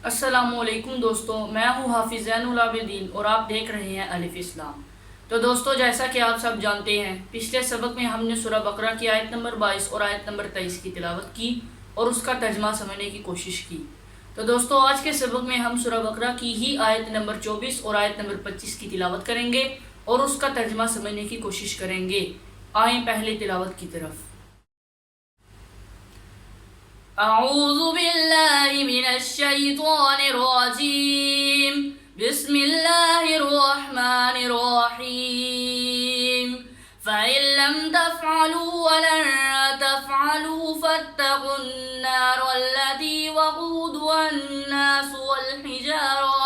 السلام علیکم دوستو، میں ہوں حافظ زین العابدین اور آپ دیکھ رہے ہیں الف اسلام۔ تو دوستو، جیسا کہ آپ سب جانتے ہیں، پچھلے سبق میں ہم نے سورہ بقرہ کی آیت نمبر 22 اور آیت نمبر 23 کی تلاوت کی اور اس کا ترجمہ سمجھنے کی کوشش کی۔ تو دوستو، آج کے سبق میں ہم سورہ بقرہ کی ہی آیت نمبر 24 اور آیت نمبر 25 کی تلاوت کریں گے اور اس کا ترجمہ سمجھنے کی کوشش کریں گے۔ آئیں پہلے تلاوت کی طرف۔ اعوذ باللہ من الشیطان الرجیم، بسم اللہ الرحمن الرحیم۔ فَإِن لَّمْ تَفْعَلُوا وَلَن تَفْعَلُوا فَاتَّقُوا النَّارَ الَّتِي وَقُودُهَا النَّاسُ وَالْحِجَارَةُ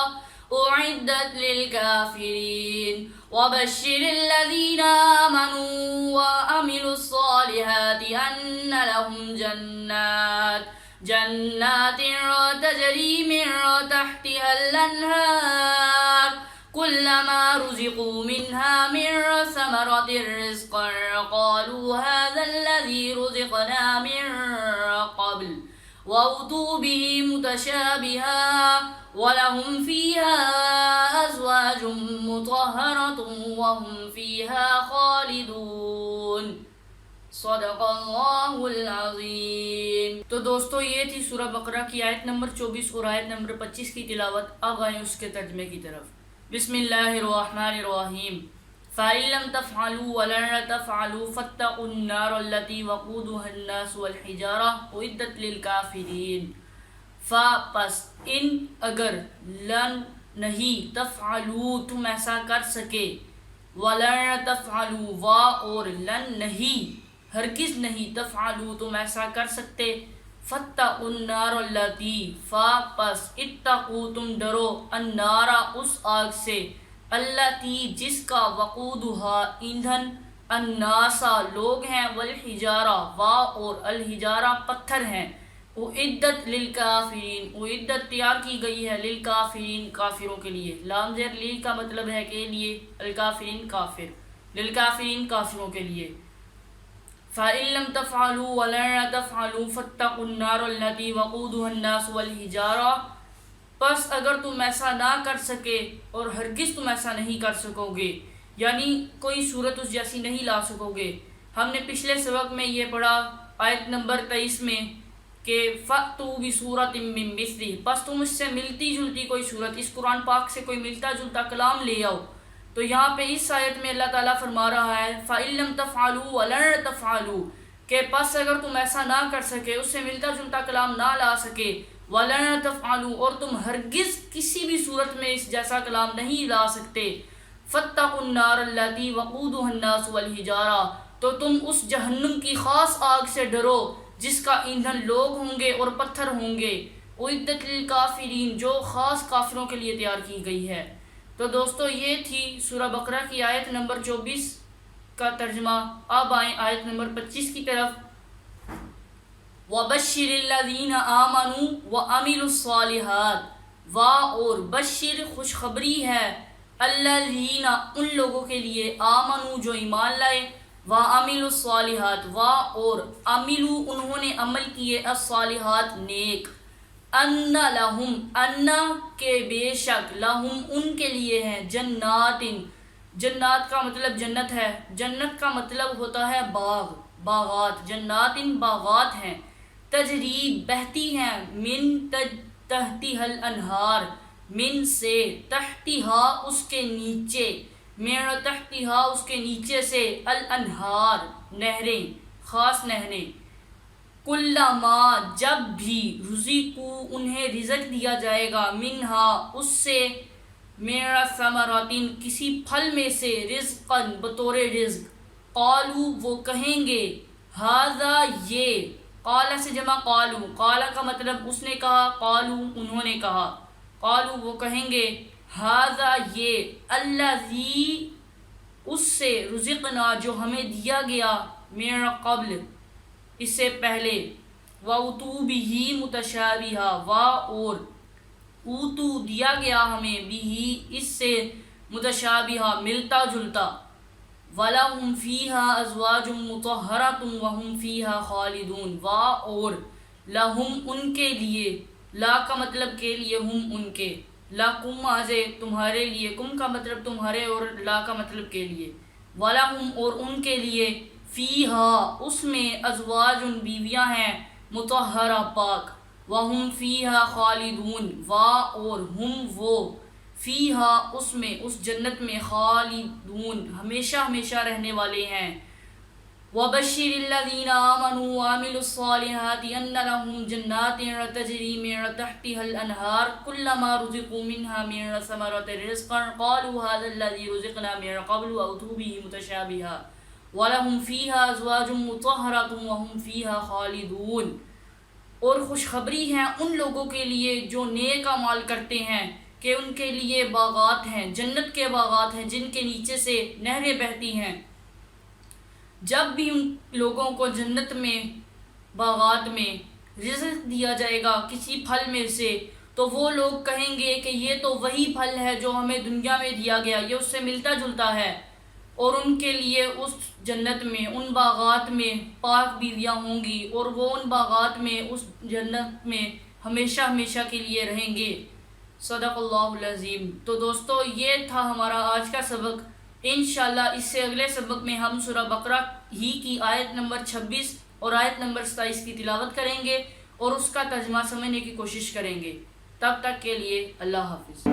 أُعِدَّتْ لِلْكَافِرِينَ وَبَشِّرِ الَّذِينَ آمَنُوا وَعَمِلُوا الصَّالِحَاتِ أَنَّ لَهُمْ جنات تجري من تحتها الأنهار كلما رزقوا منها من ثمرة رزقا قالوا هذا الذي رزقنا من قبل وأتوا به متشابها ولهم فيها أزواج مطهرة وهم فيها خالدون۔ صدق اللہ العظیم۔ تو دوستو، یہ تھی سورہ بقرہ کی آیت نمبر 24 اور آیت نمبر 25 کی تلاوت۔ اب آئیں اس کے ترجمے کی طرف۔ بسم اللہ الرحمن الرحیم۔ فَإِن لَّمْ تَفْعَلُوا وَلَن تَفْعَلُوا فَاتَّقُوا النَّارَ الَّتِي وَقُودُهَا النَّاسُ وَالْحِجَارَةُ أُعِدَّتْ لِلْكَافِرِينَ۔ پس ان اگر لن نہیں تفعلوا تم ایسا کر سکے، وَلَن تَفْعَلُوا اور لن نہیں ہرگز نہیں تفعلوا تم ایسا کر سکتے، فَاتَّقُوا النَّارَ الَّتِي پس اتقوا تم ڈرو، النار اس آگ سے، الَّتِی جس کا، وقودها ایندھن، الناس لوگ ہیں، والحجارہ اور الحجارہ پتھر ہیں، اعدت للکافرین اعدت تیار کی گئی ہے، للکافرین کافروں کے لیے، لام زیر لی کا مطلب ہے کے لیے، الکافرین کافر، للکافرین کافروں کے لیے۔ فَإِن لَّمْ تَفْعَلُوا وَلَن تَفْعَلُوا فَاتَّقُوا النَّارَ الَّتِي وَقُودُهَا النَّاسُ وَالْحِجَارَةُ پس اگر تم ایسا نہ کر سکے اور ہرگز تم ایسا نہیں کر سکو گے، یعنی کوئی صورت اس جیسی نہیں لا سکو گے۔ ہم نے پچھلے سبق میں یہ پڑھا آیت نمبر 23 میں کہ فَأْتُوا بِسُورَةٍ مِّن مِّثْلِهِ پس تم اس سے ملتی جلتی کوئی صورت، اس قرآن پاک سے کوئی ملتا جلتا کلام لے آؤ۔ تو یہاں پہ اس آیت میں اللہ تعالیٰ فرما رہا ہے فَإِن لَّمْ تَفْعَلُوا وَلَن تَفْعَلُوا کہ پس اگر تم ایسا نہ کر سکے، اس سے ملتا جلتا کلام نہ لا سکے، وَلَن تَفْعَلُوا اور تم ہرگز کسی بھی صورت میں اس جیسا کلام نہیں لا سکتے، فَاتَّقُوا النَّارَ الَّتِي وَقُودُهَا النَّاسُ وَالْحِجَارَةُ تو تم اس جہنم کی خاص آگ سے ڈرو جس کا ایندھن لوگ ہوں گے اور پتھر ہوں گے، اعدت للکافرین جو خاص کافروں کے لیے تیار کی گئی ہے۔ تو دوستو، یہ تھی سورہ بقرہ کی آیت نمبر 24 کا ترجمہ۔ اب آئیں آیت نمبر 25 کی طرف۔ وَبَشِّرِ الَّذِينَ آمَنُوا وَعَمِلُوا الصَّالِحَاتِ اور بشر خوشخبری ہے، الَّذِينَ ان لوگوں کے لیے، آمنوا جو ایمان لائے، وَعَمِلُوا الصَّالِحَاتِ اور عملوا انہوں نے عمل کیے، الصالحات نیک، ان لہم ان کے بے شک، لہم ان کے لیے ہیں، جنات جنات کا مطلب جنت ہے، جنت کا مطلب ہوتا ہے باغ، باغات، جنات باغات ہیں، تجری بہتی ہیں، من تحتها الانہار من سے، تحتها اس کے نیچے، من تحتها اس کے نیچے سے، الانہار نہریں، خاص نہریں، کلما جب بھی، رزقوا انہیں رزق دیا جائے گا، منہا اس سے، میرا ثمراتن کسی پھل میں سے، رزقا بطور رزق، قالوا وہ کہیں گے، ھذا یہ، قال سے جمع قالوا، قال کا مطلب اس نے کہا، قالوا انہوں نے کہا، قالوا وہ کہیں گے، ھذا یہ، الذی اس سے، رزقنا جو ہمیں دیا گیا، میرا قبل اس سے پہلے، وَأُتُوا بِهِ مُتَشَابِهًا اور اوتو دیا گیا ہمیں، بھی اس سے، متشابہہ ملتا جلتا، وَلَهُمْ فِيهَا أَزْوَاجٌ مُطَهَّرَةٌ وَهُمْ فِيهَا خَالِدُونَ اور لہم ان کے لیے، لا کا مطلب کے لیے، ہم ان کے، لا کم آزے تمہارے لیے، کم کا مطلب تمہارے اور لا کا مطلب کے لیے، وَلَهُمْ اور ان کے لیے، فیہا اس میں، ازواج بیویاں ہیں، مطہرہ پاک، وَهُمْ فیہا خالدون وا اور ہم وہ، فیہا اس میں، اس جنت میں، خالدون ہمیشہ ہمیشہ رہنے والے ہیں۔ وَبَشِّرِ الَّذِينَ آمَنُوا وَعَمِلُوا الصَّالِحَاتِ أَنَّ لَهُمْ جَنَّاتٍ تَجْرِي مِن تَحْتِهَا الْأَنْهَارُ كُلَّمَا رُزِقُوا مِنْهَا مِن ثَمَرَةٍ رِزْقًا قَالُوا هَذَا الَّذِي رُزِقْنَا مِن قَبْلُ وَأُتُوا بِهِ مُتَشَابِهًا وَلَهُمْ فِيهَا أَزْوَاجٌ مُطَهَّرَةٌ وَهُمْ فِيهَا خَالِدُونَ۔ اور خوشخبری ہے ان لوگوں کے لیے جو نیک اعمال کرتے ہیں کہ ان کے لیے باغات ہیں، جنت کے باغات ہیں جن کے نیچے سے نہریں بہتی ہیں۔ جب بھی ان لوگوں کو جنت میں، باغات میں رزق دیا جائے گا کسی پھل میں سے، تو وہ لوگ کہیں گے کہ یہ تو وہی پھل ہے جو ہمیں دنیا میں دیا گیا، یہ اس سے ملتا جلتا ہے، اور ان کے لیے اس جنت میں، ان باغات میں پاک بیویاں ہوں گی، اور وہ ان باغات میں، اس جنت میں ہمیشہ ہمیشہ کے لیے رہیں گے۔ صدق اللہ العظیم۔ تو دوستو یہ تھا ہمارا آج کا سبق۔ انشاءاللہ اس سے اگلے سبق میں ہم سورہ بقرہ ہی کی آیت نمبر 26 اور آیت نمبر 27 کی تلاوت کریں گے اور اس کا ترجمہ سمجھنے کی کوشش کریں گے۔ تب تک کے لیے اللہ حافظ۔